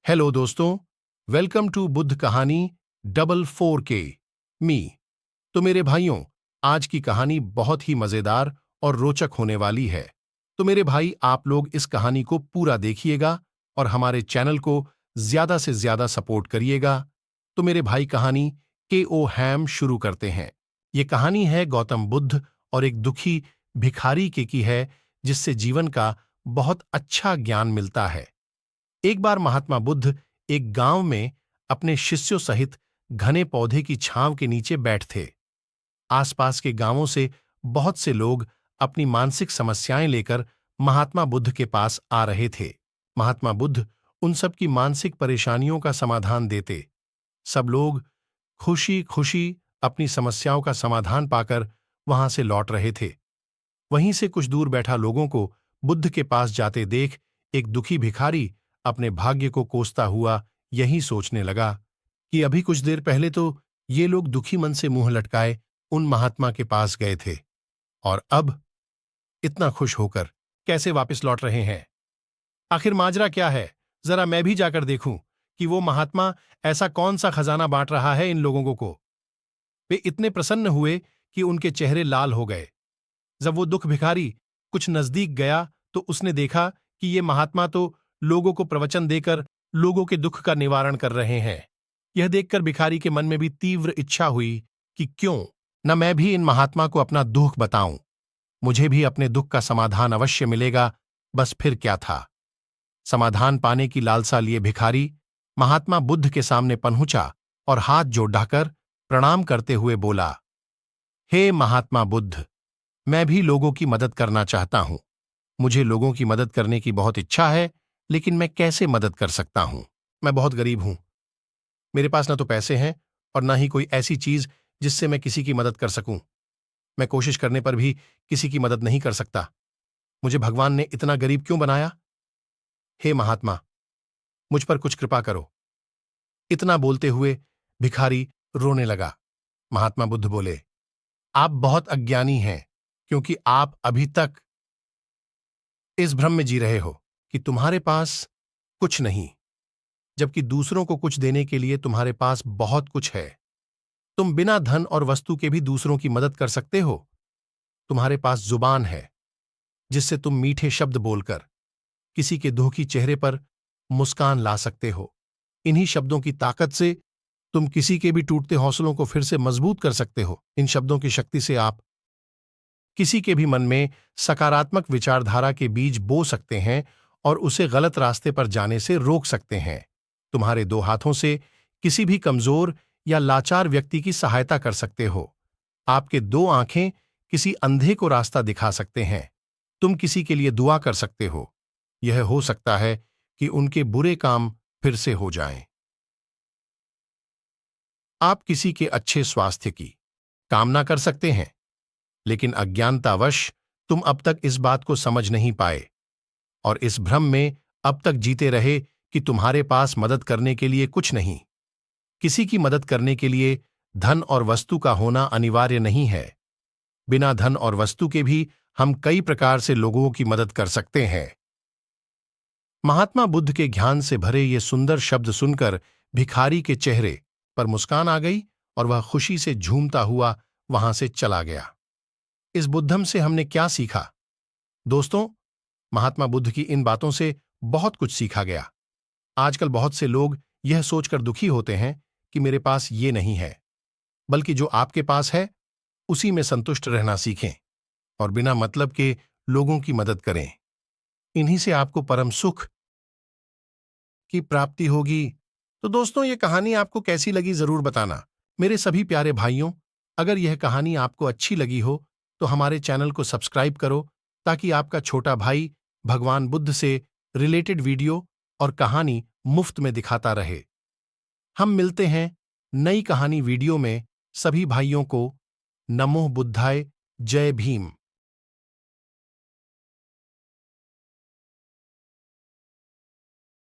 Hello दोस्तों, welcome to Buddha कहानी double 4K मी। तो मेरे भाइयों, आज की कहानी बहुत ही मजेदार और रोचक होने वाली है। तो मेरे भाई, आप लोग इस कहानी को पूरा देखिएगा और हमारे चैनल को ज्यादा से ज्यादा सपोर्ट करिएगा। तो मेरे भाई, कहानी के ओ हैम शुरू करते हैं। ये कहानी है गौतम बुद्ध और एक दुखी भिखारी की है, जिससे जीवन का बहुत अच्छा ज्ञान मिलता है। एक बार महात्मा बुद्ध एक गांव में अपने शिष्यों सहित घने पौधे की छांव के नीचे बैठ थे। आसपास के गांवों से बहुत से लोग अपनी मानसिक समस्याएं लेकर महात्मा बुद्ध के पास आ रहे थे। महात्मा बुद्ध उन सब की मानसिक परेशानियों का समाधान देते। सब लोग खुशी खुशी अपनी समस्याओं का समाधान पाकर वहां से लौट रहे थे। वहीं से कुछ दूर बैठा लोगों को बुद्ध के पास जाते देख एक दुखी भिखारी अपने भाग्य को कोसता हुआ यही सोचने लगा कि अभी कुछ देर पहले तो ये लोग दुखी मन से मुंह लटकाए उन महात्मा के पास गए थे, और अब इतना खुश होकर कैसे वापस लौट रहे हैं। आखिर माजरा क्या है? जरा मैं भी जाकर देखूं कि वो महात्मा ऐसा कौन सा खजाना बांट रहा है इन लोगों को। वे इतने प्रसन्न हुए कि उनके चेहरे लाल हो गए। जब वो दुख भिखारी कुछ नजदीक गया तो उसने देखा कि ये महात्मा तो लोगों को प्रवचन देकर लोगों के दुख का निवारण कर रहे हैं। यह देखकर भिखारी के मन में भी तीव्र इच्छा हुई कि क्यों न मैं भी इन महात्मा को अपना दुख बताऊं। मुझे भी अपने दुख का समाधान अवश्य मिलेगा। बस फिर क्या था। समाधान पाने की लालसा लिए भिखारी महात्मा बुद्ध के सामने पहुंचा और हाथ जोड़कर प्रणाम करते हुए बोला, हे महात्मा बुद्ध, मैं भी लोगों की मदद करना चाहता हूं। मुझे लोगों की मदद करने की बहुत इच्छा है, लेकिन मैं कैसे मदद कर सकता हूं? मैं बहुत गरीब हूं। मेरे पास न तो पैसे हैं और न ही कोई ऐसी चीज जिससे मैं किसी की मदद कर सकूं। मैं कोशिश करने पर भी किसी की मदद नहीं कर सकता। मुझे भगवान ने इतना गरीब क्यों बनाया? हे महात्मा, मुझ पर कुछ कृपा करो। इतना बोलते हुए भिखारी रोने लगा। महात्मा बुद्ध बोले, आप बहुत अज्ञानी हैं, क्योंकि आप अभी तक इस भ्रम में जी रहे हो कि तुम्हारे पास कुछ नहीं, जबकि दूसरों को कुछ देने के लिए तुम्हारे पास बहुत कुछ है। तुम बिना धन और वस्तु के भी दूसरों की मदद कर सकते हो। तुम्हारे पास जुबान है, जिससे तुम मीठे शब्द बोलकर किसी के दुखी चेहरे पर मुस्कान ला सकते हो। इन्हीं शब्दों की ताकत से तुम किसी के भी टूटते हौसलों को फिर से मजबूत कर सकते हो। इन शब्दों की शक्ति से आप किसी के भी मन में सकारात्मक विचारधारा के बीज बो सकते हैं और उसे गलत रास्ते पर जाने से रोक सकते हैं। तुम्हारे दो हाथों से किसी भी कमजोर या लाचार व्यक्ति की सहायता कर सकते हो। आपके दो आंखें किसी अंधे को रास्ता दिखा सकते हैं। तुम किसी के लिए दुआ कर सकते हो। यह हो सकता है कि उनके बुरे काम फिर से हो जाएं। आप किसी के अच्छे स्वास्थ्य की कामना कर सकते हैं, लेकिन अज्ञानतावश तुम अब तक इस बात को समझ नहीं पाए और इस भ्रम में अब तक जीते रहे कि तुम्हारे पास मदद करने के लिए कुछ नहीं। किसी की मदद करने के लिए धन और वस्तु का होना अनिवार्य नहीं है। बिना धन और वस्तु के भी हम कई प्रकार से लोगों की मदद कर सकते हैं। महात्मा बुद्ध के ज्ञान से भरे ये सुंदर शब्द सुनकर भिखारी के चेहरे पर मुस्कान आ गई और वह खुशी से झूमता हुआ वहां से चला गया। इस बुद्धम से हमने क्या सीखा? दोस्तों, महात्मा बुद्ध की इन बातों से बहुत कुछ सीखा गया। आजकल बहुत से लोग यह सोचकर दुखी होते हैं कि मेरे पास ये नहीं है, बल्कि जो आपके पास है उसी में संतुष्ट रहना सीखें और बिना मतलब के लोगों की मदद करें। इन्हीं से आपको परम सुख की प्राप्ति होगी। तो दोस्तों, ये कहानी आपको कैसी लगी जरूर बताना। मेरे सभी प्यारे भाइयों, अगर यह कहानी आपको अच्छी लगी हो तो हमारे चैनल को सब्सक्राइब करो, ताकि आपका छोटा भाई भगवान बुद्ध से रिलेटेड वीडियो और कहानी मुफ्त में दिखाता रहे। हम मिलते हैं नई कहानी वीडियो में। सभी भाइयों को नमो बुद्धाय, जय भीम।